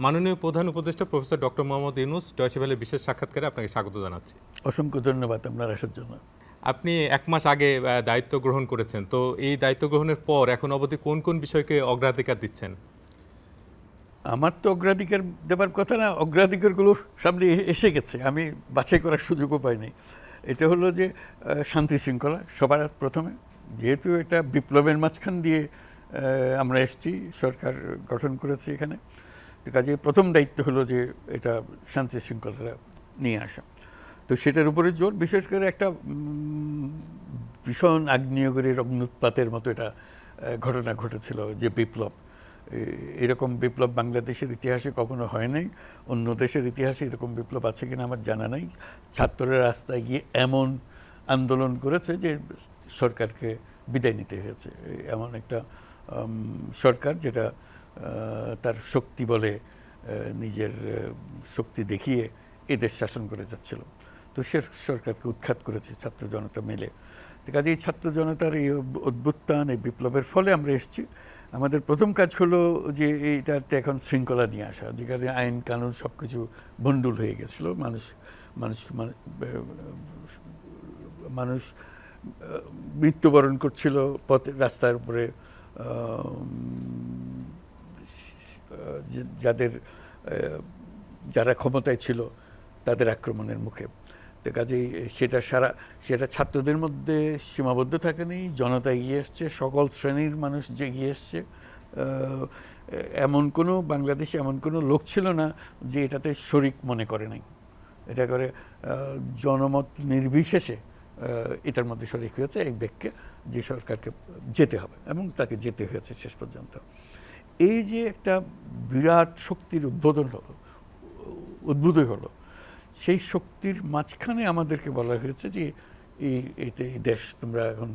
মাননীয় প্রধান উপদেষ্টা professor doctor Mohammad Yunus Deutsche Welle বিশেষ সাক্ষাৎকারে আপনাকে স্বাগত জানাচ্ছি। অসংখ্য ধন্যবাদ আপনার আসার জন্য। আপনি 1 মাস আগে দায়িত্ব গ্রহণ করেছেন, তো এই দায়িত্ব গ্রহণের পর এখন অবধি কোন কোন বিষয়কে অগ্রাধিকার দিচ্ছেন? আমার তো অগ্রাধিকার দেবার কথা না, অগ্রাধিকারগুলো সামনে এসে গেছে, আমি বাছাই করার সুযোগও পাইনি। এটা হলো যে শান্তি শৃঙ্খলা সবার প্রথমে, যেহেতু এটা বিপ্লবের মাঝখান দিয়ে আমরা এসেছি, সরকার গঠন করেছি এখানে, কাজে প্রথম দায়িত্ব হলো যে এটা শান্তি শৃঙ্খলা নিয়ে আসা। তো সেটার উপরে জোর, বিশেষ করে একটা ভীষণ আগ্নেয়গিরির অগ্নুৎপাতের মতো এটা ঘটনা ঘটেছিল যে বিপ্লব, এরকম বিপ্লব বাংলাদেশের ইতিহাসে কখনো হয় নাই। অন্য দেশের ইতিহাসে এরকম বিপ্লব আছে কিনা আমার জানা নাই। ছাত্ররা রাস্তায় গিয়ে এমন আন্দোলন করেছে যে সরকারকে বিদায় নিতে হয়েছে। এমন একটা সরকার যেটা তার শক্তি বলে, নিজের শক্তি দেখিয়ে এদেশ শাসন করে যাচ্ছিল, তো সে সরকারকে উৎখাত করেছে ছাত্র জনতা মিলে। কাজে এই ছাত্র জনতার এই অভ্যুত্থান, এই বিপ্লবের ফলে আমরা এসেছি। আমাদের প্রথম কাজ হলো যে এইটাতে এখন শৃঙ্খলা নিয়ে আসা, যেখানে আইন কানুন সব কিছু ভণ্ডুল হয়ে গেছিলো। মানুষ মৃত্যুবরণ করছিল পথে, রাস্তার উপরে, যারা ক্ষমতায় ছিল তাদের আক্রমণের মুখে। তো কাজেই সেটা ছাত্রদের মধ্যে সীমাবদ্ধ থাকেনি, জনতা এগিয়ে এসছে, সকল শ্রেণীর মানুষ যে এগিয়ে এসছে। বাংলাদেশে এমন কোনো লোক ছিল না যে এটাতে শরিক মনে করে নাই। এটা করে জনমত নির্বিশেষে এটার মধ্যে শরিক হয়েছে এক ব্যক্তি, যে সরকারকে যেতে হবে, এবং তাকে যেতে হয়েছে শেষ পর্যন্ত। এই যে একটা বিরাট শক্তির উদ্ভূত হলো, সেই শক্তির মাঝখানে আমাদেরকে বলা হয়েছে যে এই দেশ তোমরা এখন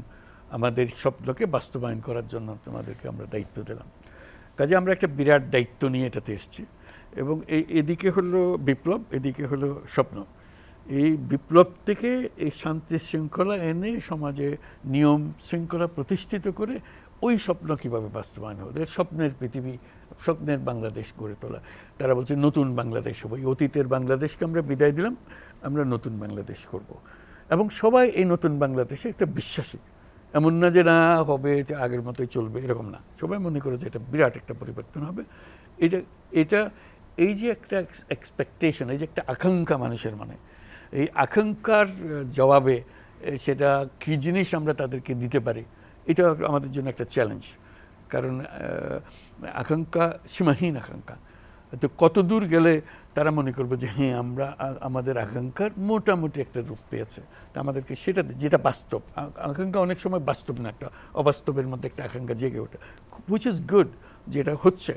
আমাদের স্বপ্নকে বাস্তবায়ন করার জন্য তোমাদেরকে আমরা দায়িত্ব দিলাম। কাজে আমরা একটা বিরাট দায়িত্ব নিয়ে এটাতে এসেছি, এবং এদিকে হলো বিপ্লব, এদিকে হলো স্বপ্ন। এই বিপ্লব থেকে এই শান্তি শৃঙ্খলা এনে সমাজে নিয়ম শৃঙ্খলা প্রতিষ্ঠিত করে ওই স্বপ্ন কীভাবে বাস্তবায়ন হবে, স্বপ্নের পৃথিবী, স্বপ্নের বাংলাদেশ গড়ে তোলা। তারা বলছে নতুন বাংলাদেশ হবে, অতীতের বাংলাদেশকে আমরা বিদায় দিলাম, আমরা নতুন বাংলাদেশ করব। এবং সবাই এই নতুন বাংলাদেশে একটা বিশ্বাসী, এমন না যে না হবে, যে আগের মতোই চলবে, এরকম না। সবাই মনে করে যে এটা বিরাট একটা পরিবর্তন হবে। এই যে একটা এক্সপেকটেশন, এই যে একটা আকাঙ্ক্ষা মানুষের, এই আকাঙ্ক্ষার জবাবে সেটা কী জিনিস আমরা তাদেরকে দিতে পারি, এটা আমাদের জন্য একটা চ্যালেঞ্জ। কারণ আকাঙ্ক্ষা সীমাহীন আকাঙ্ক্ষা, তো কত দূর গেলে তারা মনে করবে যে হ্যাঁ আমরা আমাদের আকাঙ্ক্ষার মোটামুটি একটা রূপ পেয়েছে। তা আমাদেরকে সেটা, যেটা বাস্তব আকাঙ্ক্ষা, অনেক সময় বাস্তব না, একটা অবাস্তবের মধ্যে একটা আকাঙ্ক্ষা জেগে ওঠে, হুইচ ইজ গুড, যেটা হচ্ছে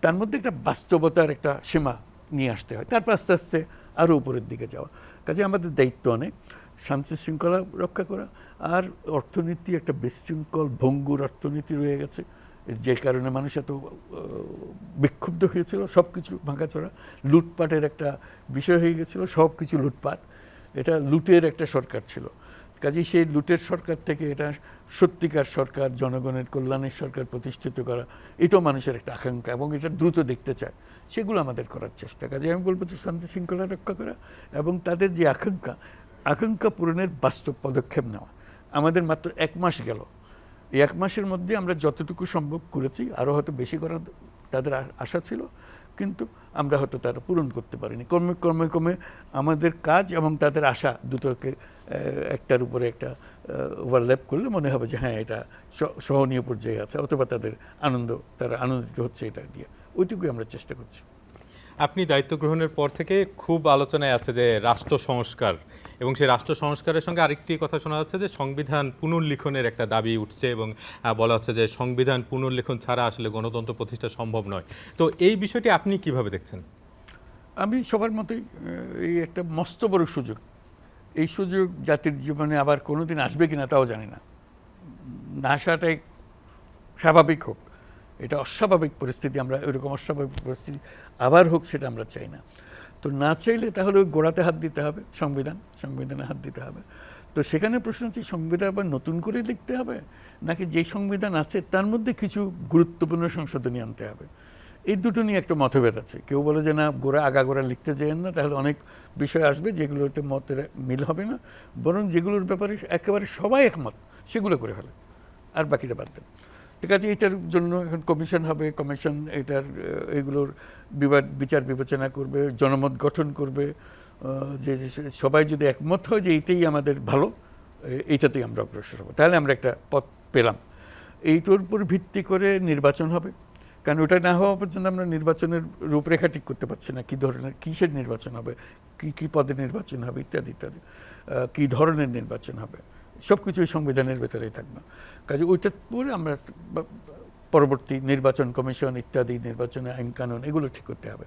তার মধ্যে একটা বাস্তবতার একটা সীমা নিয়ে আসতে হয়, তারপর আস্তে আস্তে আরও উপরের দিকে যাওয়া। কাজে আমাদের দায়িত্ব অনেক শান্তি শৃঙ্খলা রক্ষা করা। আর অর্থনীতি একটা বিশৃঙ্খল ভঙ্গুর অর্থনীতি রয়ে গেছে, যে কারণে মানুষ এত বিক্ষুব্ধ হয়েছিল। সব কিছু ভাঙাচোরা, লুটপাটের একটা বিষয় হয়ে গেছিলো, সব কিছু লুটপাট। এটা লুটের একটা সরকার ছিল। কাজেই সেই লুটের সরকার থেকে এটা সত্যিকার সরকার, জনগণের কল্যাণের সরকার প্রতিষ্ঠিত করা, এটাও মানুষের একটা আকাঙ্ক্ষা, এবং এটা দ্রুত দেখতে চায়, সেগুলো আমাদের করার চেষ্টা। কাজে আমি বলবো যে শান্তি শৃঙ্খলা রক্ষা করা এবং তাদের যে আকাঙ্ক্ষা পূরণের বাস্তব পদক্ষেপ নেওয়া। আমাদের মাত্র 1 মাস গেল, এই 1 মাসের মধ্যে আমরা যতটুকু সম্ভব করেছি, আরও হয়তো বেশি করার তাদের আশা ছিল, কিন্তু আমরা হয়তো তারা পূরণ করতে পারিনি। ক্রমে আমাদের কাজ এবং তাদের আশা দুটোকে একটার উপরে একটা ওভারল্যাপ করলে মনে হবে যে হ্যাঁ এটা সহনীয় পর্যায়ে আছে, অথবা তারা আনন্দিত হচ্ছে এটা দিয়ে, ওইটুকুই আমরা চেষ্টা করছি। আপনি দায়িত্ব গ্রহণের পর থেকে খুব আলোচনায় আছে যে রাষ্ট্র সংস্কার, এবং সেই রাষ্ট্র সংস্কারের সঙ্গে আরেকটি কথা শোনা যাচ্ছে যে সংবিধান পুনর্লিখনের একটা দাবি উঠছে, এবং বলা হচ্ছে যে সংবিধান পুনর্লিখন ছাড়া আসলে গণতন্ত্র প্রতিষ্ঠা সম্ভব নয়। তো এই বিষয়টি আপনি কিভাবে দেখছেন? আমি সবার মতোই, এই একটা মস্ত বড় সুযোগ, এই সুযোগ জাতির জীবনে আবার কোনোদিন আসবে কিনা তাও জানি না। না আসাটাই স্বাভাবিক হোক, এটা অস্বাভাবিক পরিস্থিতি, আমরা এরকম অস্বাভাবিক পরিস্থিতি আবার হোক সেটা আমরা চাই না। তো না চাইলে তাহলে ওই গোড়াতে হাত দিতে হবে, সংবিধানে হাত দিতে হবে। তো সেখানে প্রশ্ন হচ্ছে সংবিধান আবার নতুন করে লিখতে হবে, নাকি যে সংবিধান আছে তার মধ্যে কিছু গুরুত্বপূর্ণ সংশোধনী আনতে হবে। এই দুটো নিয়ে একটা মতভেদ আছে। কেউ বলে যে না, আগাগোড়া লিখতে যেন না, তাহলে অনেক বিষয় আসবে যেগুলোতে মতের মিল হবে না, বরং যেগুলোর ব্যাপারে একেবারে সবাই একমত সেগুলো করে ফেলে, আর বাকিটা বাদ দেন। ঠিক আছে, এটার জন্য এখন কমিশন হবে, কমিশন এগুলোর বিচার বিবেচনা করবে, জনমত গঠন করবে, যে সবাই যদি একমত হয় যে এইটাই আমাদের ভালো, এইটাতেই আমরা অগ্রসর হব, তাহলে আমরা একটা পথ পেলাম। এইটার উপর ভিত্তি করে নির্বাচন হবে, কারণ ওটা না হওয়া পর্যন্ত আমরা নির্বাচনের রূপরেখা ঠিক করতে পারছি না, কী ধরনের কিসের নির্বাচন হবে, কী পদে নির্বাচন হবে ইত্যাদি ইত্যাদি, কী ধরনের নির্বাচন হবে, সব কিছুই সংবিধানের ভেতরেই থাকবে। কাজে ওইটার পরে আমরা পরবর্তী নির্বাচন কমিশন ইত্যাদি, নির্বাচনের আইন কানুন এগুলো ঠিক করতে হবে।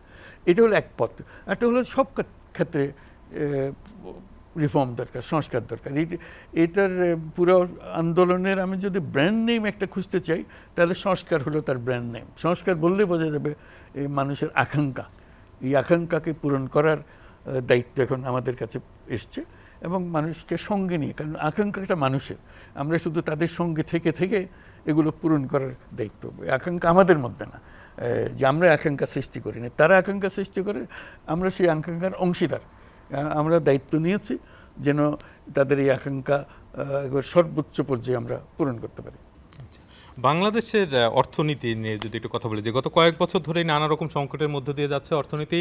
এটা হলো এক পথ। একটা হলো সব ক্ষেত্রে রিফর্ম দরকার, সংস্কার দরকার। এটার পুরো আন্দোলনের আমি যদি ব্র্যান্ড নেম একটা খুঁজতে চাই, তাহলে সংস্কার হলো তার ব্র্যান্ড নেম। সংস্কার বললে বোঝা যাবে এই মানুষের আকাঙ্ক্ষা, এই আকাঙ্ক্ষাকে পূরণ করার দায়িত্ব এখন আমাদের কাছে এসছে, এবং মানুষকে সঙ্গে নিয়ে, কারণ আকাঙ্ক্ষাটা মানুষের, আমরা শুধু তাদের সঙ্গে থেকে থেকে এগুলো পূরণ করার দায়িত্ব। আকাঙ্ক্ষা আমাদের মধ্যে না যে আমরা আকাঙ্ক্ষা সৃষ্টি করি না, তারা আকাঙ্ক্ষা সৃষ্টি করে, আমরা সেই আকাঙ্ক্ষার অংশীদার। আমরা দায়িত্ব নিয়েছি যেন তাদের এই আকাঙ্ক্ষা সর্বোচ্চ পর্যায়ে আমরা পূরণ করতে পারি। বাংলাদেশের অর্থনীতি নিয়ে যদি একটু কথা বলি, যে গত কয়েক বছর ধরেই নানা রকম সংকটের মধ্যে দিয়ে যাচ্ছে অর্থনীতি।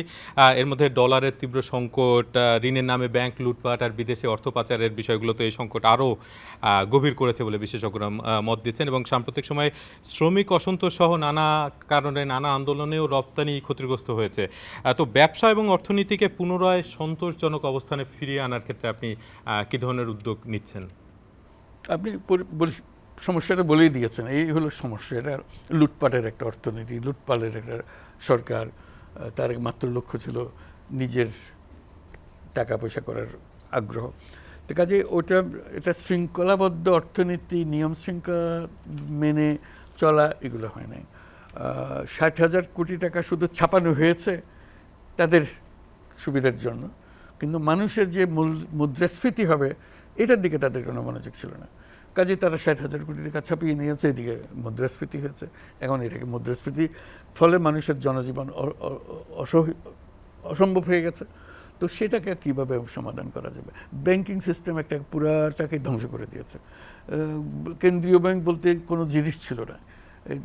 এর মধ্যে ডলারের তীব্র সংকট, ঋণের নামে ব্যাংক লুটপাট আর বিদেশে অর্থ পাচারের বিষয়গুলো তো এই সংকট আরও গভীর করেছে বলে বিশেষজ্ঞরা মত দিচ্ছেন। এবং সাম্প্রতিক সময়ে শ্রমিক অসন্তোষ সহ নানা কারণে, নানা আন্দোলনেও রপ্তানি ক্ষতিগ্রস্ত হয়েছে। তো ব্যবসা এবং অর্থনীতিকে পুনরায় সন্তোষজনক অবস্থানে ফিরিয়ে আনার ক্ষেত্রে আপনি কী ধরনের উদ্যোগ নিচ্ছেন? আপনি সমস্যাটা বলেই দিয়েছেন, এই হলো সমস্যা। এটা লুটপাটের একটা অর্থনীতি, লুটপাটের একটা সরকার, তার মাত্র লক্ষ্য ছিল নিজের টাকা পয়সা করার আগ্রহ। তো কাজে এটা শৃঙ্খলাবদ্ধ অর্থনীতি, নিয়ম শৃঙ্খলা মেনে চলা, এগুলো হয় নাই। 60,000 কোটি টাকা শুধু ছাপানো হয়েছে তাদের সুবিধার জন্য, কিন্তু মানুষের যে মুদ্রাস্ফীতি হবে এটার দিকে তাদের কোনো মনোযোগ ছিল না। কাজে তারা 60,000 কোটি টাকা ছাপিয়ে নিয়েছে, এদিকে মুদ্রাস্ফীতি হয়েছে। এখন এটাকে মুদ্রাস্ফীতি ফলে মানুষের জনজীবন অসম্ভব হয়ে গেছে। তো সেটাকে কীভাবে সমাধান করা যাবে? ব্যাংকিং সিস্টেম একটা পুরাটাকে ধ্বংস করে দিয়েছে। কেন্দ্রীয় ব্যাংক বলতে কোনো জিনিস ছিল না,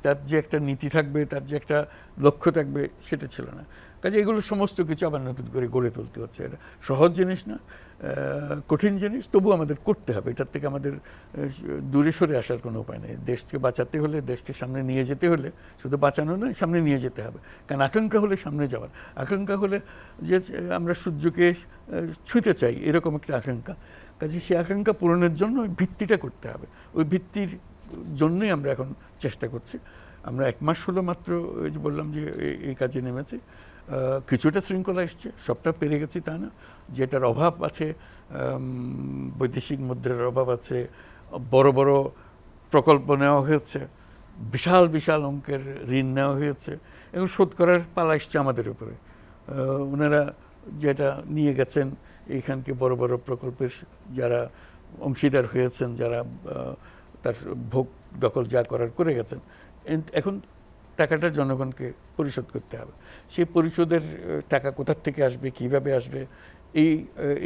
তার যে একটা নীতি থাকবে, তার যে একটা লক্ষ্য থাকবে, সেটা ছিল না। কাজে এগুলো সমস্ত কিছু আবার নতুন করে গড়ে তুলতে হচ্ছে। এটা সহজ জিনিস না, কঠিন জিনিস, তবু আমাদের করতে হবে। এটার থেকে আমাদের দূরে সরে আসার কোনো উপায় নেই। দেশকে বাঁচাতে হলে, দেশকে সামনে নিয়ে যেতে হলে, শুধু বাঁচানো নয়, সামনে নিয়ে যেতে হবে। কারণ আকাঙ্ক্ষা হলে সামনে যাওয়ার, আকাঙ্ক্ষা হলে যে আমরা সূর্যকে ছুঁতে চাই, এরকম একটা আকাঙ্ক্ষা। কাজে সেই আকাঙ্ক্ষা পূরণের জন্য ওই ভিত্তিটা করতে হবে। ওই ভিত্তির জন্যই আমরা এখন চেষ্টা করছি। আমরা 1 মাস হলো মাত্র, ওই যে বললাম যে এই কাজে নেমেছি। কিছুটা শৃঙ্খলা এসছে, সবটা পেরে গেছি তা না। যেটার অভাব আছে, বৈদেশিক মুদ্রার অভাব আছে, বড় বড় প্রকল্প নেওয়া হয়েছে, বিশাল বিশাল অঙ্কের ঋণ নেওয়া হয়েছে, এবং শোধ করার পালা এসছে আমাদের উপরে। ওনারা যেটা নিয়ে গেছেন, এইখানকে বড় বড় প্রকল্পের যারা অংশীদার হয়েছেন, যারা তার ভোগ দখল যা করার করে গেছেন, এখন টাকাটা জনগণকে পরিশোধ করতে হবে। সেই পরিশোধের টাকা কোথার থেকে আসবে, কিভাবে আসবে,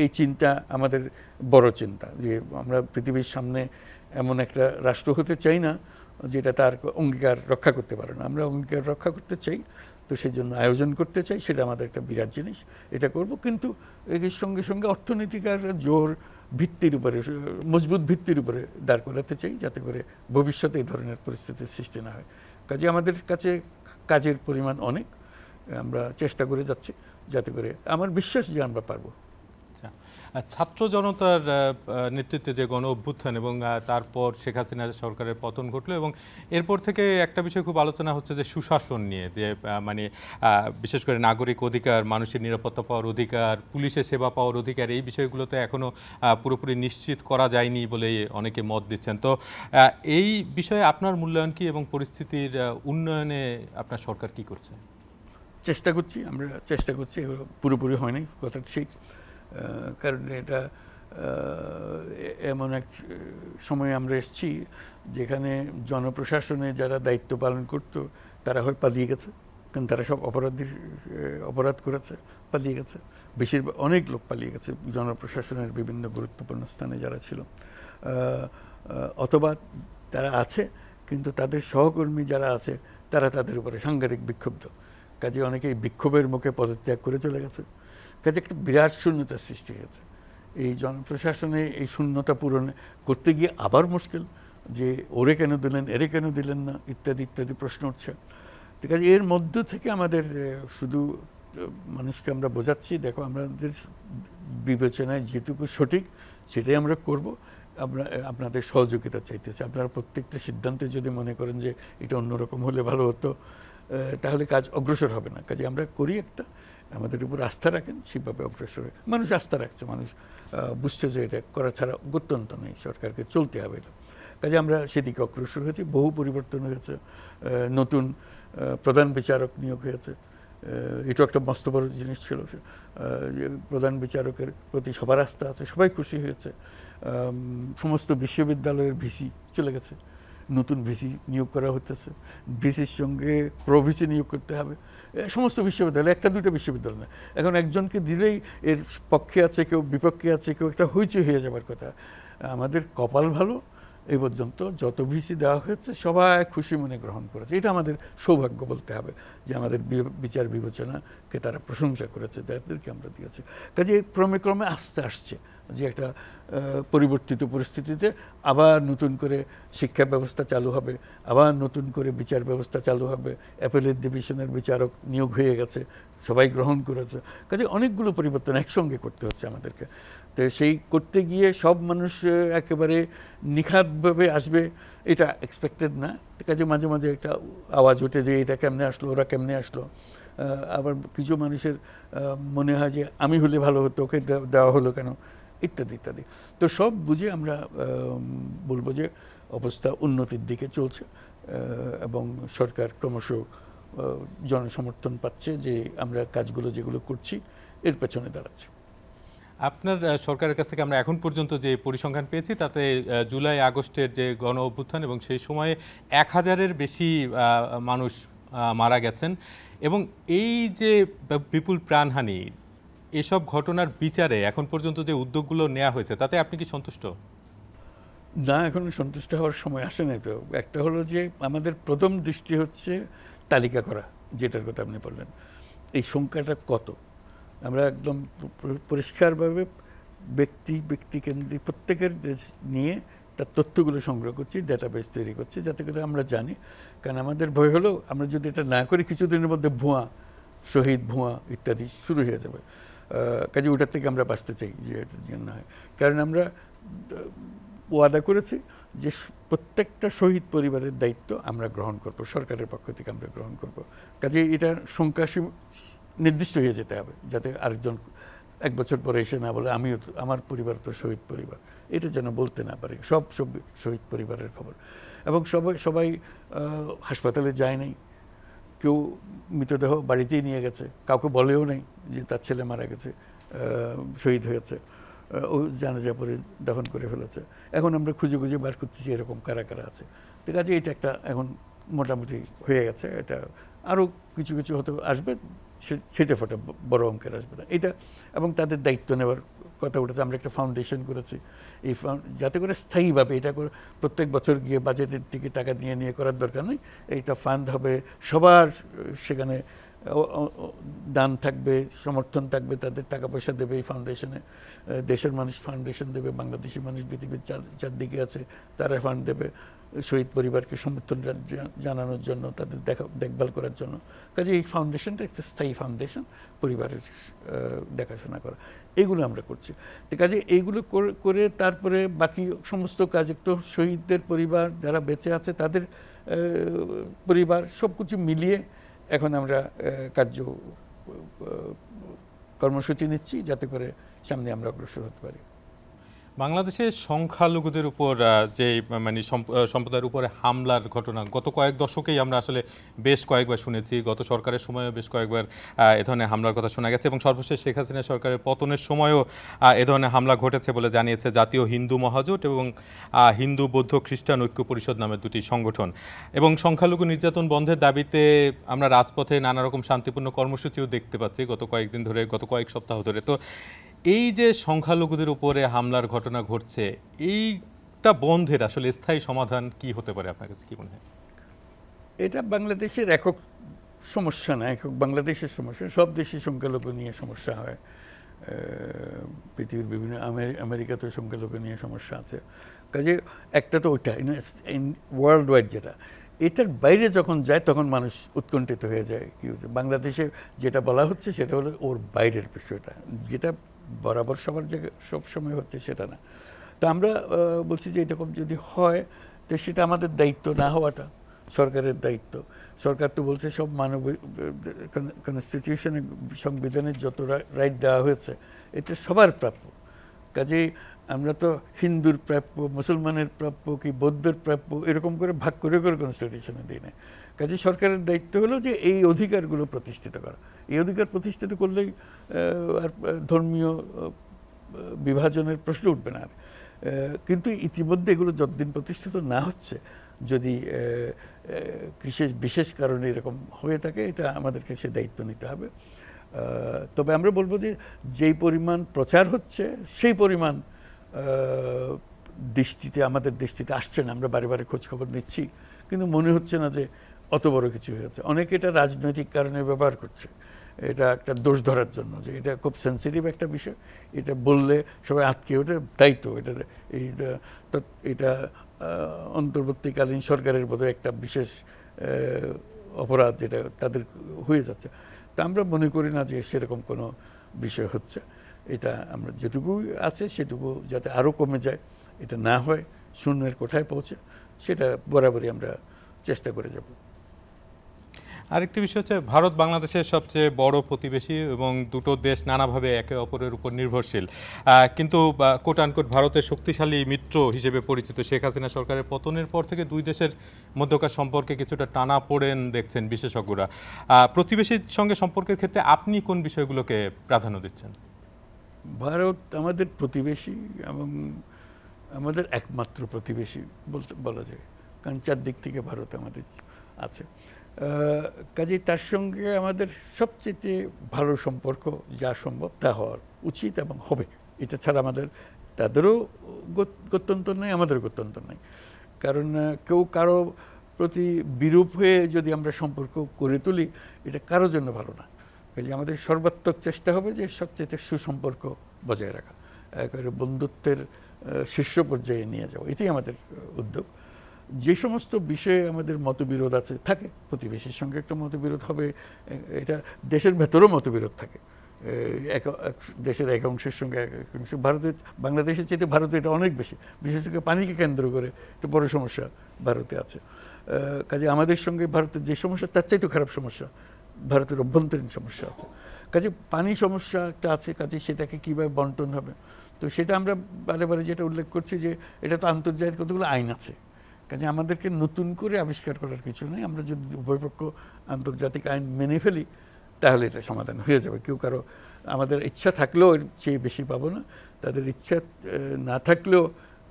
এই চিন্তা আমাদের বড় চিন্তা। যে আমরা পৃথিবীর সামনে এমন একটা রাষ্ট্র হতে চাই না যেটা তার অঙ্গীকার রক্ষা করতে পারে না। আমরা অঙ্গীকার রক্ষা করতে চাই, তো সেই জন্য আয়োজন করতে চাই, সেটা আমাদের একটা বিরাট জিনিস, এটা করব। কিন্তু এর সঙ্গে সঙ্গে অর্থনীতিকার জোর ভিত্তির উপরে, মজবুত ভিত্তির উপরে দাঁড় করাতে চাই, যাতে করে ভবিষ্যতে এই ধরনের পরিস্থিতির সৃষ্টি না হয়। কাজে আমাদের কাছে কাজের পরিমাণ অনেক, আমরা চেষ্টা করে যাচ্ছি যাতে করে, আমার বিশ্বাস যে আমরা পারবো। ছাত্র জনতার নেতৃত্বে যে গণ অভ্যুত্থান এবং তারপর শেখ হাসিনার সরকারের পতন ঘটলো, এবং এরপর থেকে একটা বিষয় খুব আলোচনা হচ্ছে যে সুশাসন নিয়ে, যে মানে বিশেষ করে নাগরিক অধিকার, মানুষের নিরাপত্তা পাওয়ার অধিকার, পুলিশের সেবা পাওয়ার অধিকার, এই বিষয়গুলোতে এখনও পুরোপুরি নিশ্চিত করা যায়নি বলে অনেকে মত দিচ্ছেন। তো এই বিষয়ে আপনার মূল্যায়ন কি, এবং পরিস্থিতির উন্নয়নে আপনার সরকার কি করছে? চেষ্টা করছি, আমরা চেষ্টা করছি, এগুলো পুরোপুরি হয়নি, কথা ঠিক। কারণ এটা এমন এক সময়ে আমরা এসেছি যেখানে জনপ্রশাসনে যারা দায়িত্ব পালন করত তারা হয় পালিয়ে গেছে, কারণ তারা সব অপরাধ করেছে, পালিয়ে গেছে। বেশিরভাগ অনেক লোক পালিয়ে গেছে জনপ্রশাসনের বিভিন্ন গুরুত্বপূর্ণ স্থানে যারা ছিল, অথবা তারা আছে কিন্তু তাদের সহকর্মী যারা আছে তারা তাদের উপরে সাংঘাতিক বিক্ষুব্ধ, কাজে অনেকেই বিক্ষোভের মুখে পদত্যাগ করে চলে গেছে। কাজে একটা বিরাট শূন্যতার সৃষ্টি হয়েছে। এই জনপ্রশাসনে এই শূন্যতা পূরণ করতে গিয়ে আবার মুশকিল, যে ওরে কেন দিলেন, এরে কেন দিলেন না, ইত্যাদি ইত্যাদি প্রশ্ন উঠছে। ঠিক আছে, এর মধ্য থেকে আমাদের শুধু মানুষকে আমরা বোঝাচ্ছি, দেখো আমাদের বিবেচনায় যেটুকু সঠিক সেটাই আমরা করব, আমরা আপনাদের সহযোগিতা চাইতেছি। আপনারা প্রত্যেকটা সিদ্ধান্তে যদি মনে করেন যে এটা অন্যরকম হলে ভালো হতো, তাহলে কাজ অগ্রসর হবে না। কাজে আমরা করি একটা, আমাদের উপর আস্থা রাখেন, সেভাবে অগ্রসর হয়। মানুষ আস্থা রাখছে, মানুষ বুঝছে যে এটা করা ছাড়া গত্যন্ত নেই, সরকারকে চলতে হবে এটা। কাজে আমরা সেদিকে অগ্রসর হয়েছি, বহু পরিবর্তন হয়েছে, নতুন প্রধান বিচারক নিয়োগ হয়েছে। এটা একটা মস্ত বড় জিনিস ছিল। প্রধান বিচারকের প্রতি সবার আস্থা আছে, সবাই খুশি হয়েছে। সমস্ত বিশ্ববিদ্যালয়ের ভিসি চলে গেছে, নতুন ভিসি নিয়োগ করা হতেছে, ভিসির সঙ্গে প্রভিসি নিয়োগ করতে হবে। সমস্ত বিশ্ববিদ্যালয়, একটা দুটো বিশ্ববিদ্যালয় না, এখন একজনকে দিলেই এর পক্ষে আছে কেউ, বিপক্ষে আছে কেউ, একটা হইচই হয়ে যাবার কথা। আমাদের কপাল ভালো, এই পর্যন্ত যত ভিসি দেওয়া হয়েছে সবাই খুশি মনে গ্রহণ করেছে। এটা আমাদের সৌভাগ্য বলতে হবে যে আমাদের বিচার বিবেচনাকে তারা প্রশংসা করেছে, তাদেরকে আমরা দিয়েছি। কাজে ক্রমে ক্রমে আস্তে আসছে যে একটা পরিবর্তিত পরিস্থিতিতে আবার নতুন করে শিক্ষা ব্যবস্থা চালু হবে, আবার নতুন করে বিচার ব্যবস্থা চালু হবে। অ্যাপেলেট ডিভিশনের বিচারক নিয়োগ হয়ে গেছে, সবাই গ্রহণ করেছে। কাজে অনেকগুলো পরিবর্তন একসঙ্গে করতে হচ্ছে আমাদেরকে। তো সেই করতে গিয়ে সব মানুষ একেবারে নিখাতভাবে আসবে এটা এক্সপেক্টেড না। কাজে মাঝে মাঝে একটা আওয়াজ ওঠে যে এটা কেমনে আসলো, ওরা কেমনে আসলো। আবার কিছু মানুষের মনে হয় যে আমি হলে ভালো হতো, ওকে দেওয়া হলো কেন, ইত্যাদি ইত্যাদি। তো সব বুঝে আমরা বলবো যে অবস্থা উন্নতির দিকে চলছে এবং সরকার ক্রমশ জনসমর্থন পাচ্ছে যে আমরা কাজগুলো যেগুলো করছি এর পেছনে দাঁড়াচ্ছে। আপনার সরকারের কাছ থেকে আমরা এখন পর্যন্ত যে পরিসংখ্যান পেয়েছি তাতে জুলাই আগস্টের যে গণ অভ্যুত্থান এবং সেই সময়ে 1000-এর বেশি মানুষ মারা গেছেন এবং এই যে বিপুল প্রাণহানি, এসব ঘটনার বিচারে এখন পর্যন্ত যে উদ্যোগগুলো নেওয়া হয়েছে তাতে আপনি কি সন্তুষ্ট? না, এখন সন্তুষ্ট হওয়ার সময় আসে না। তো একটা হলো যে আমাদের প্রথম দৃষ্টি হচ্ছে তালিকা করা, যেটার কথা আপনি বললেন, এই সংখ্যাটা কত। আমরা একদম পরিষ্কারভাবে ব্যক্তি কেন্দ্রিক প্রত্যেকের নিয়ে তার তথ্যগুলো সংগ্রহ করছি, ডাটাবেস তৈরি করছি, যাতে করে আমরা জানি। কারণ আমাদের ভয় হলো আমরা যদি এটা না করি কিছুদিনের মধ্যে ভুয়া শহীদ, ভুয়া ইত্যাদি শুরু হয়ে যাবে। কাজে ওটার থেকে আমরা বাঁচতে চাই যে এটা না হয়। কারণ আমরা ওয়াদা করেছি যে প্রত্যেকটা শহীদ পরিবারের দায়িত্ব আমরা গ্রহণ করব, সরকারের পক্ষ থেকে আমরা গ্রহণ করব। কাজে এটা সংখ্যা নির্দিষ্ট হয়ে যেতে হবে, যাতে আরেকজন 1 বছর পরে এসে না বলে আমিও, আমার পরিবার তো শহীদ পরিবার, এটা যেন বলতে না পারে। সব শহীদ পরিবারের খবর। এবং সবাই হাসপাতালে যায় নাই, কেউ মৃতদেহ বাড়িতেই নিয়ে গেছে, কাউকে বলেও নাই যে তার ছেলে মারা গেছে, শহীদ হয়েছে, ও জানাজা পরে দাফন করে ফেলেছে। এখন আমরা খুঁজে বার করতেছি এরকম কারা কারা আছে। তো কাজে এটা একটা এখন মোটামুটি হয়ে গেছে। এটা আরও কিছু কিছু হয়তো আসবে, সেটা ফোটা বড় অঙ্কের আসবে না এটা। এবং তাদের দায়িত্ব নেওয়ার কথা উঠেছে। আমরা একটা ফাউন্ডেশন করেছি, এই যাতে করে স্থায়ীভাবে এটা করে প্রত্যেক বছর গিয়ে বাজেটের দিকে টাকা নিয়ে করার দরকার নেই। এইটা ফান্ড হবে, সবার সেখানে দান থাকবে, সমর্থন থাকবে, তাদের টাকা পয়সা দেবে এই ফাউন্ডেশনে। দেশের মানুষ ফাউন্ডেশন দেবে, বাংলাদেশি মানুষ পৃথিবীর চারদিকে আছে তারা ফান্ড দেবে শহীদ পরিবারকে সমর্থন জানানোর জন্য, তাদের দেখভাল করার জন্য। কাজে এই ফাউন্ডেশনটা একটা স্থায়ী ফাউন্ডেশন, পরিবারের দেখাশোনা করা, এগুলো আমরা করছি। তো কাজে এইগুলো করে তারপরে বাকি সমস্ত কাজ, একটু শহীদদের পরিবার যারা বেঁচে আছে তাদের পরিবার, সব কিছু মিলিয়ে এখন আমরা কর্মসূচি নিচ্ছি যাতে করে সামনে আমরা অগ্রসর হতে পারি। বাংলাদেশের সংখ্যালঘুদের উপর যে মানে সম্প্রদায়ের উপরে হামলার ঘটনা গত কয়েক দশকেই আমরা আসলে বেশ কয়েকবার শুনেছি। গত সরকারের সময়ও বেশ কয়েকবার এ ধরনের হামলার কথা শোনা গেছে এবং সর্বশেষ শেখ হাসিনা সরকারের পতনের সময়ও এ ধরনের হামলা ঘটেছে বলে জানিয়েছে জাতীয় হিন্দু মহাজোট এবং হিন্দু বৌদ্ধ খ্রিস্টান ঐক্য পরিষদ নামের দুটি সংগঠন। এবং সংখ্যালঘু নির্যাতন বন্ধের দাবিতে আমরা রাজপথে নানা রকম শান্তিপূর্ণ কর্মসূচিও দেখতে পাচ্ছি গত কয়েকদিন ধরে, গত কয়েক সপ্তাহ ধরে। তো এই যে সংখ্যালঘুদের উপরে হামলার ঘটনা ঘটছে, এইটা বন্ধের আসলে স্থায়ী সমাধান কি হতে পারে আপনার কাছে কি মনে হয়? এটা বাংলাদেশের একক সমস্যা না, একক বাংলাদেশের সমস্যা, সব দেশে সংখ্যালঘু নিয়ে সমস্যা হয়। পৃথিবীর বিভিন্ন আমেরিকাতেও সংখ্যালঘু নিয়ে সমস্যা আছে। কাজে একটা তো ওইটা ওয়ার্ল্ড ওয়াইড, যেটা এটার বাইরে যখন যায় তখন মানুষ উৎকণ্ঠিত হয়ে যায়। কি হচ্ছে বাংলাদেশে যেটা বলা হচ্ছে সেটা হলো ওর বাইরের বিষয়টা, যেটা বরাবর সবার জায়গায় সবসময় হচ্ছে সেটা না। তো আমরা বলছি যে এরকম যদি হয় তো সেটা আমাদের দায়িত্ব না হওয়াটা সরকারের দায়িত্ব। সরকার তো বলছে সব মানবিক কনস্টিটিউশনে, সংবিধানের যত রাইট দেওয়া হয়েছে এটা সবার প্রাপ্য। কাজেই আমরা তো হিন্দুর প্রাপ্য, মুসলমানের প্রাপ্য কি বৌদ্ধের প্রাপ্য এরকম করে ভাগ করে করে কনস্টিটিউশনে দিই না। কাজে সরকারের দায়িত্ব হলো যে এই অধিকারগুলো প্রতিষ্ঠিত করা। এই অধিকার প্রতিষ্ঠিত করলেই আর ধর্মীয় বিভাজনের প্রশ্ন উঠবে না। কিন্তু ইতিমধ্যে এগুলো যতদিন প্রতিষ্ঠিত না হচ্ছে, যদি বিশেষ কারণে এরকম হয়ে থাকে, এটা আমাদেরকে সে দায়িত্ব নিতে হবে। তবে আমরা বলবো যে যেই পরিমাণ প্রচার হচ্ছে সেই পরিমাণ আমাদের দৃষ্টিতে আসছে না। আমরা বারে বারে খোঁজখবর নিচ্ছি, কিন্তু মনে হচ্ছে না যে অত বড় কিছু হয়েছে। অনেকে এটা রাজনৈতিক কারণে ব্যবহার করছে, এটা একটা দোষ ধরার জন্য, যে এটা খুব সেন্সিটিভ একটা বিষয়, এটা বললে সবাই আটকে ওঠে, তাই তো এটা অন্তর্বর্তীকালীন সরকারের বোধহয় একটা বিশেষ অপরাধ যেটা তাদের হয়ে যাচ্ছে। তা আমরা মনে করি না যে সেরকম কোনো বিষয় হচ্ছে। এটা আমরা যেটুকু আছে সেটুকু যাতে আরও কমে যায়, এটা না হয়, শূন্যের কোঠায় পৌঁছে, সেটা বরাবরই আমরা চেষ্টা করে যাব। আরেকটি বিষয় হচ্ছে ভারত বাংলাদেশের সবচেয়ে বড় প্রতিবেশী এবং দুটো দেশ নানাভাবে একে অপরের উপর নির্ভরশীল, কিন্তু কোট আনকোট ভারতের শক্তিশালী মিত্র হিসেবে পরিচিত। শেখ হাসিনা সরকারের পতনের পর থেকে দুই দেশের মধ্যকার সম্পর্কে কিছুটা টানাপোড়েন দেখছেন বিশেষজ্ঞরা। প্রতিবেশীর সঙ্গে সম্পর্কের ক্ষেত্রে আপনি কোন বিষয়গুলোকে প্রাধান্য দিচ্ছেন? ভারত আমাদের প্রতিবেশী এবং আমাদের একমাত্র প্রতিবেশী বলা যায়, কারণ চারদিক থেকে ভারত আমাদের আছে। কাজেই তার সঙ্গে আমাদের সবচেয়ে ভালো সম্পর্ক যা সম্ভব তা হওয়ার উচিত এবং হবে। এটা ছাড়া আমাদের তাদেরও গত্যন্তর নেই, আমাদেরও গত্যন্তর নেই। কারণ কেউ কারো প্রতি বিরূপ হয়ে যদি আমরা সম্পর্ক গড়ে তুলি, এটা কারোর জন্য ভালো না। কাজে আমাদের সর্বাত্মক চেষ্টা হবে যে সবচেয়ে সুসম্পর্ক বজায় রাখা, একেবারে বন্ধুত্বের শীর্ষ পর্যায়ে নিয়ে যাওয়া, এটাই আমাদের উদ্যোগ। যে সমস্ত বিষয়ে আমাদের মতবিরোধ আছে, থাকে, প্রতিবেশীর সঙ্গে একটা মতবিরোধ হবে, এটা দেশের ভেতরেও মতবিরোধ থাকে, দেশের এক অংশের সঙ্গে এক অংশ। বাংলাদেশের চেয়ে ভারতে এটা অনেক বেশি, বিশেষ করে পানিকে কেন্দ্র করে একটা বড় সমস্যা ভারতে আছে। কাজে আমাদের সঙ্গে ভারতের যে সমস্যা তার চাইতে খারাপ সমস্যা ভারতের অভ্যন্তরীণ সমস্যা আছে। কাজে পানি সমস্যা একটা আছে, কাজে সেটাকে কীভাবে বন্টন হবে, তো সেটা আমরা বারে বারে যেটা উল্লেখ করছি যে এটা তো আন্তর্জাতিক কতগুলো আইন আছে। কাজে আমাদেরকে নতুন করে আবিষ্কার করার কিছু নেই। আমরা যদি উভয়পক্ষ আন্তর্জাতিক আইন মেনে ফেলি তাহলে এটা সমাধান হয়ে যাবে। কেউ কারো আমাদের ইচ্ছা থাকলেও এর চেয়ে বেশি পাবো না, তাদের ইচ্ছা না থাকলেও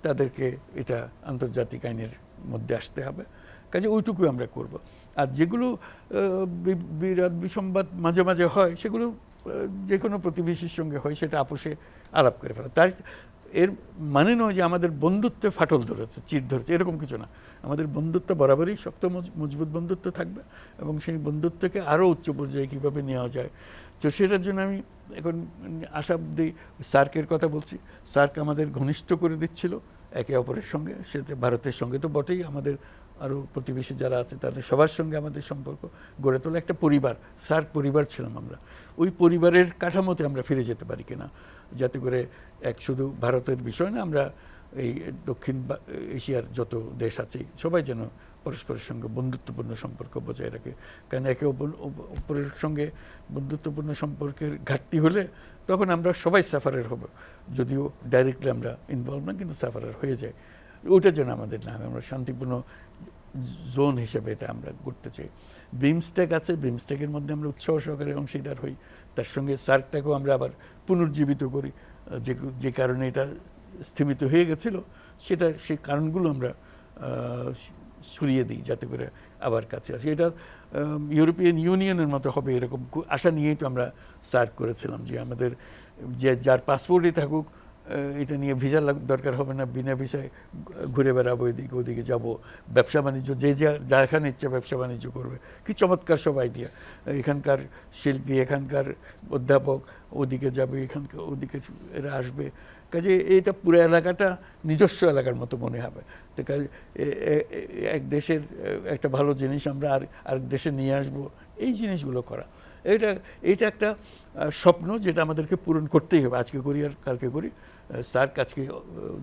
তাদেরকে এটা আন্তর্জাতিক আইনের মধ্যে আসতে হবে। কাজে ওইটুকুই আমরা করব। আর যেগুলো বিরাট বিসম্বাদ মাঝে মাঝে হয়, সেগুলো যে কোনো প্রতিবেশীর সঙ্গে হয়, সেটা আপোষে আলাপ করে ফেলা। তার এর মানে নয় যে আমাদের বন্ধুত্বে ফাটল ধরেছে, চির ধরেছে, এরকম কিছু না। আমাদের বন্ধুত্ব বরাবরই শক্ত মজবুত বন্ধুত্ব থাকবে এবং সেই বন্ধুত্বকে আরও উচ্চ পর্যায়ে কীভাবে নেওয়া যায়, তো সেটার জন্য আমি এখন আশাবদী সার্কের কথা বলছি। সার্ক আমাদের ঘনিষ্ঠ করে দিচ্ছিল একে অপরের সঙ্গে, সেটা ভারতের সঙ্গে তো বটেই, আমাদের আরও প্রতিবেশী যারা আছে তাদের সবার সঙ্গে আমাদের সম্পর্ক গড়ে তোলা একটা পরিবার, সার্ক পরিবার ছিলাম আমরা। ওই পরিবারের কাঠামোতে আমরা ফিরে যেতে পারি কিনা, যাতে করে শুধু ভারতের বিষয় না, আমরা এই দক্ষিণ এশিয়ার যত দেশ আছে সবাই যেন পরস্পরের সঙ্গে বন্ধুত্বপূর্ণ সম্পর্ক বজায় রাখে। কারণ একে অপরের সঙ্গে বন্ধুত্বপূর্ণ সম্পর্কের ঘাটতি হলে তখন আমরা সবাই সাফারার হব, যদিও ডাইরেক্টলি আমরা ইনভলভ না, কিন্তু সাফারার হয়ে যায়। ওটা যেন আমাদের না হয়, আমরা শান্তিপূর্ণ জোন হিসেবে এটা আমরা করতে চাই। বিমস্টেক আছে, বিমস্টেকের মধ্যে আমরা উৎসাহ সহকারে অংশীদার হই। তার সঙ্গে সার্কটাকেও আমরা আবার পুনর্জীবিত করি, যে কারণে এটা স্থিমিত হয়ে গেছিল সেই কারণগুলো আমরা সরিয়ে দিই যাতে করে আবার কাছে আসে। এটা ইউরোপিয়ান ইউনিয়নের মতো হবে এরকম আশা নিয়েই তো আমরা সার্ক করেছিলাম, যে আমাদের যার পাসপোর্টই থাকুক এটা নিয়ে ভিসা দরকার হবে না, বিনা ভিসায় ঘুরে বেড়াবো, এদিকে ওদিকে যাব, ব্যবসা বাণিজ্য যা এখানে ইচ্ছা ব্যবসা বাণিজ্য করবে। কি চমৎকার সব আইডিয়া! এখানকার শিল্পী, এখানকার অধ্যাপক ওদিকে যাবে, এখানকার ওদিকে এরা আসবে। কাজে এটা পুরো এলাকাটা নিজস্ব এলাকার মতো মনে হবে। তো কাজে এক দেশের একটা ভালো জিনিস আমরা আরেক দেশে নিয়ে আসবো, এই জিনিসগুলো করা, এটা একটা স্বপ্ন যেটা আমাদেরকে পূরণ করতেই হবে। আজকে করি আর কালকে করি, সার্ক আজকে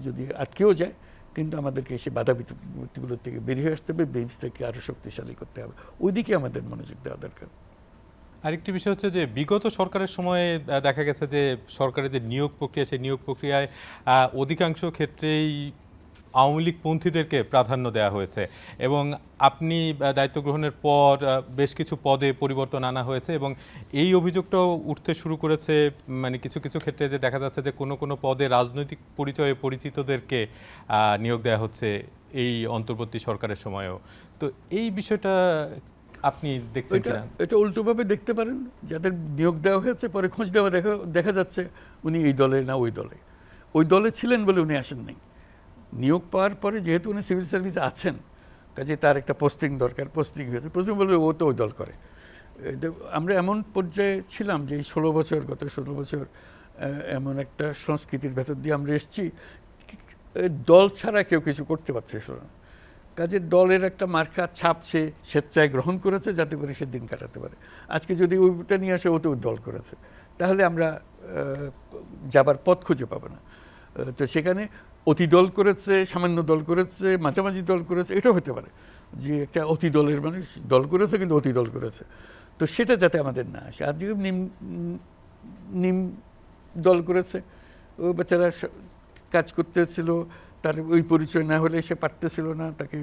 যদি আটকেও যায়, কিন্তু আমাদেরকে এসে বাধা বিপত্তিগুলোর থেকে বেরিয়ে আসতে হবে, বিমস্টেককে আরও শক্তিশালী করতে হবে। ওইদিকে আমাদের মনোযোগ দেওয়া দরকার। আরেকটি বিষয় হচ্ছে যে বিগত সরকারের সময়ে দেখা গেছে যে সরকারের যে নিয়োগ প্রক্রিয়া, সেই নিয়োগ প্রক্রিয়ায় অধিকাংশ ক্ষেত্রেই আওয়ামী লীগ পন্থীদেরকে প্রাধান্য দেওয়া হয়েছে, এবং আপনি দায়িত্ব গ্রহণের পর বেশ কিছু পদে পরিবর্তন আনা হয়েছে, এবং এই অভিযোগটাও উঠতে শুরু করেছে মানে কিছু কিছু ক্ষেত্রে যে দেখা যাচ্ছে যে কোনো কোনো পদে রাজনৈতিক পরিচয়ে পরিচিতদেরকে নিয়োগ দেওয়া হচ্ছে এই অন্তর্বর্তী সরকারের সময়েও। তো এই বিষয়টা আপনি দেখছেন কিনা? এটা উল্টোভাবে দেখতে পারেন, যাদের নিয়োগ দেওয়া হয়েছে পরে খোঁজ দেওয়া দেখা যাচ্ছে উনি এই দলে না ওই দলে ছিলেন বলে উনি আসেন নাই। নিয়োগ পাওয়ার পরে যেহেতু উনি সিভিল সার্ভিসে আছেন, কাজে তার একটা পোস্টিং দরকার, পোস্টিং হয়েছে, পোস্টিং বলে ও তো ওই দল করে। আমরা এমন পর্যায়ে ছিলাম যে গত 16 বছর এমন একটা সংস্কৃতির ভেতর দিয়ে আমরা এসেছি, দল ছাড়া কেউ কিছু করতে পারছে না। কাজে দলের একটা মার্কা ছাপ সে স্বেচ্ছায় গ্রহণ করেছে যাতে করে সে দিন কাটাতে পারে। আজকে যদি ওইটা নিয়ে আসে ও তো দল করেছে, তাহলে আমরা যাবার পথ খুঁজে পাবো না। তো সেখানে অতি দল করেছে, সামান্য দল করেছে, মাঝামাঝি দল করেছে, এটাও হতে পারে যে একটা অতি দলের মানুষ দল করেছে কিন্তু অতি দল করেছে। তো সেটা যাতে আমাদের না আসে। আর যদি নিম দল করেছে, ও বেচারা কাজ করতেছিল, তার ওই পরিচয় না হলে সে পারতেছিল না, তাকে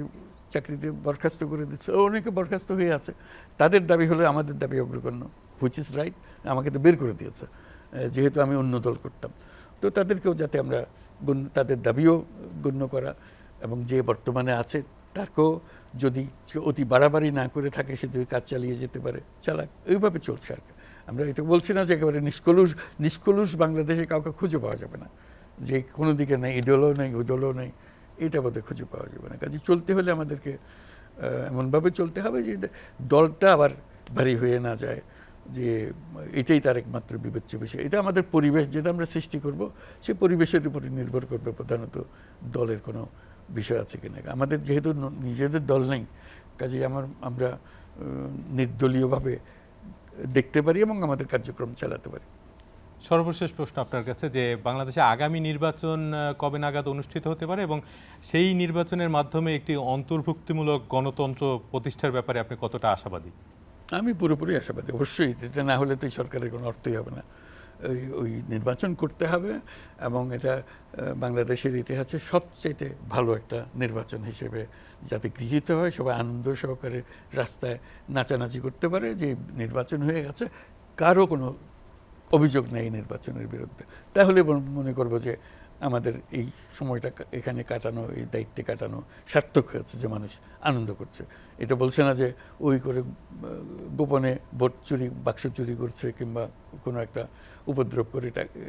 চাকরিতে বরখাস্ত করে দিচ্ছে, অনেকে বরখাস্ত হয়ে আছে। তাদের দাবি হলে আমাদের দাবি অগ্রগণ্য, হুইচ ইজ রাইট। আমাকে তো বের করে দিয়েছে যেহেতু আমি অন্য দল করতাম। তো তাদেরকেও যাতে আমরা তাদের দাবিও গণ্য করা, এবং যে বর্তমানে আছে তাকেও যদি অতি বাড়াবাড়ি না করে থাকে, সে যদি কাজ চালিয়ে যেতে পারে চালাক, এইভাবে চলছে আর কি। আমরা এটা বলছি না যে একেবারে নিষ্কলুষ বাংলাদেশে কাউকে খুঁজে পাওয়া যাবে না, যে কোনো দিকে নেই, এই দলও নেই ওই দলও নেই, এটা বোধহয় খুঁজে পাওয়া যাবে না। কাজে চলতে হলে আমাদেরকে এমনভাবে চলতে হবে যে দলটা আবার ভারী হয়ে না যায়, যে এটাই তার একমাত্র বিবেচ্য বিষয়। এটা আমাদের পরিবেশ যেটা আমরা সৃষ্টি করব, সেই পরিবেশের উপরে নির্ভর করবে প্রধানত দলের কোনো বিষয় আছে কিনা। আমাদের যেহেতু নিজেদের দল নেই, কাজেই আমরা নির্দলীয়ভাবে দেখতে পারি এবং আমাদের কার্যক্রম চালাতে পারি। সর্বশেষ প্রশ্ন আপনার কাছে, যে বাংলাদেশে আগামী নির্বাচন কবে নাগাদ অনুষ্ঠিত হতে পারে, এবং সেই নির্বাচনের মাধ্যমে একটি অন্তর্ভুক্তিমূলক গণতন্ত্র প্রতিষ্ঠার ব্যাপারে আপনি কতটা আশাবাদী? আমি পুরোপুরি আশাবাদী। অবশ্যই এটা না হলে তো এই সরকারের কোনো অর্থই হবে না। ওই নির্বাচন করতে হবে, এবং এটা বাংলাদেশের ইতিহাসে সবচেয়ে ভালো একটা নির্বাচন হিসেবে যাতে গৃহীত হয়, সবাই আনন্দ সহকারে রাস্তায় নাচানাচি করতে পারে যে নির্বাচন হয়ে গেছে, কারো কোনো অভিযোগ নেই নির্বাচনের বিরুদ্ধে। তাহলে মনে করব যে আমাদের এই সময়টা এখানে কাটানো, এই দায়িত্বে কাটানো সার্থক হয়েছে, যে মানুষ আনন্দ করছে। এটা বলছে না যে ওই করে গোপনে ভোট চুরি, বাক্স চুরি করছে কিংবা কোনো একটা উপদ্রব করে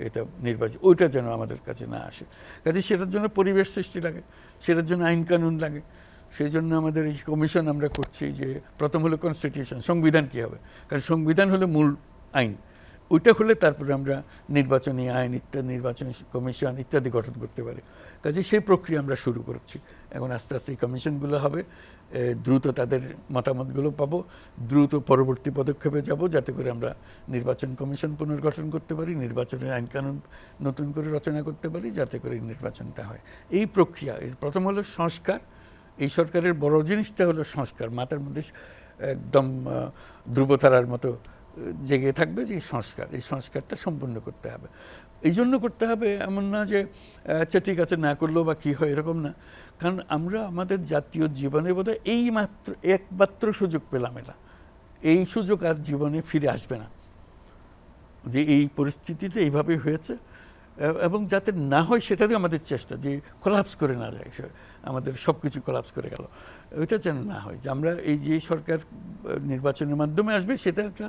এটা নির্বাচন, ওইটা যেন আমাদের কাছে না আসে। কাজে সেটার জন্য পরিবেশ সৃষ্টি লাগে, সেটার জন্য আইন কানুন লাগে। সেই জন্য আমাদের এই কমিশন আমরা করছি, যে প্রথম হলো কনস্টিটিউশন, সংবিধান কী হবে, কারণ সংবিধান হলো মূল আইন। ওইটা হলে তারপরে আমরা নির্বাচনী আইন ইত্যাদি, নির্বাচনী কমিশন ইত্যাদি গঠন করতে পারি। কাজে সেই প্রক্রিয়া আমরা শুরু করছি। এখন আস্তে আস্তে এই কমিশনগুলো হবে, দ্রুত তাদের মতামতগুলো পাবো, দ্রুত পরবর্তী পদক্ষেপে যাব, যাতে করে আমরা নির্বাচন কমিশন পুনর্গঠন করতে পারি, নির্বাচনের আইন কানুন নতুন করে রচনা করতে পারি, যাতে করে নির্বাচনটা হয়। এই প্রক্রিয়া প্রথম হলো সংস্কার, এই সরকারের বড় জিনিসটা হলো সংস্কার। মাথার মধ্যে একদম ধ্রুবতারার মতো জেগে থাকবে যে এই সংস্কারটা সম্পূর্ণ করতে হবে। এই জন্য করতে হবে এমন না যে আচ্ছা ঠিক আছে না করলেও বা কী হয়, এরকম না। কারণ আমরা আমাদের জাতীয় জীবনে বোধহয় একমাত্র সুযোগ পেলাম এটা, এই সুযোগ আর জীবনে ফিরে আসবে না, যে এই পরিস্থিতিতে এইভাবে হয়েছে এবং যাতে না হয় সেটারই আমাদের চেষ্টা, যে কোলাপস করে না যায়, আমাদের সব কিছু কোলাপস করে গেল, ওইটা যেন না হয়। যে আমরা এই যে সরকার নির্বাচনের মাধ্যমে আসবে সেটা একটা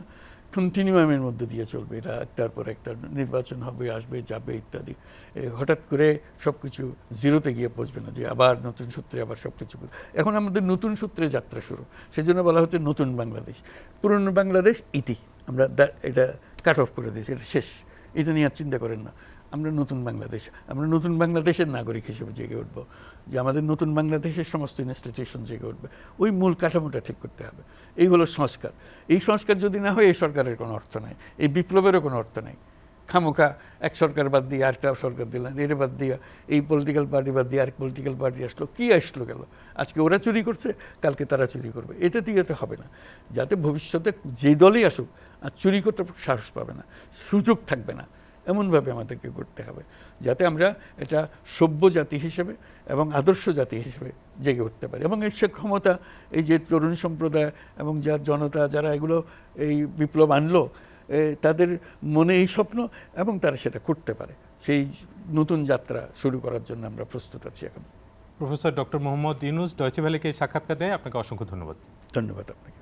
কন্টিনিউয়ামের মধ্যে দিয়ে চলবে, এটা একটার পর একটা নির্বাচন হবে, আসবে যাবে ইত্যাদি। হঠাৎ করে সব কিছু জিরোতে গিয়ে পৌঁছবে না, যে আবার নতুন সূত্রে আবার সব কিছু। এখন আমাদের নতুন সূত্রে যাত্রা শুরু, সেজন্য বলা হচ্ছে নতুন বাংলাদেশ। পুরনো বাংলাদেশ ইতি, আমরা এটা কাট অফ করে দিয়েছি, এটা শেষ, এটা নিয়ে আর চিন্তা করেন না। আমরা নতুন বাংলাদেশের নাগরিক হিসেবে জেগে উঠবো, যে আমাদের নতুন বাংলাদেশের সমস্ত ইনস্টিটিউশন জেগে উঠবে। ওই মূল কাঠামোটা ঠিক করতে হবে। এই হলো সংস্কার। এই সংস্কার যদি না হয় এই সরকারের কোনো অর্থ নাই, এই বিপ্লবেরও কোনো অর্থ নাই। খামোখা এক সরকার বাদ দিয়ে আরেকটা সরকার দিলেন, এটা বাদ দিয়ে এই পলিটিক্যাল পার্টি বাদ দিয়ে আরেক পলিটিক্যাল পার্টি আসলো, কি আসলো গেল, আজকে ওরা চুরি করছে, কালকে তারা চুরি করবে, এটা দিয়ে তো হবে না। যাতে ভবিষ্যতে যে দলই আসুক আর চুরি করতে সাহস পাবে না, সুযোগ থাকবে না, এমনভাবে আমাদেরকে করতে হবে যাতে আমরা এটা সভ্য জাতি হিসেবে এবং আদর্শ জাতি হিসেবে জেগে উঠতে পারি। এবং সে ক্ষমতা এই যে তরুণ সম্প্রদায় এবং যার জনতা, যারা এগুলো এই বিপ্লব আনলো, তাদের মনে এই স্বপ্ন এবং তারা সেটা করতে পারে, সেই নতুন যাত্রা শুরু করার জন্য আমরা প্রস্তুত আছি এখন। Professor doctor Mohammad Yunus Deutsche ভ্যালিকে সাক্ষাৎকার দেয়, আপনাকে অসংখ্য ধন্যবাদ। ধন্যবাদ আপনাকে।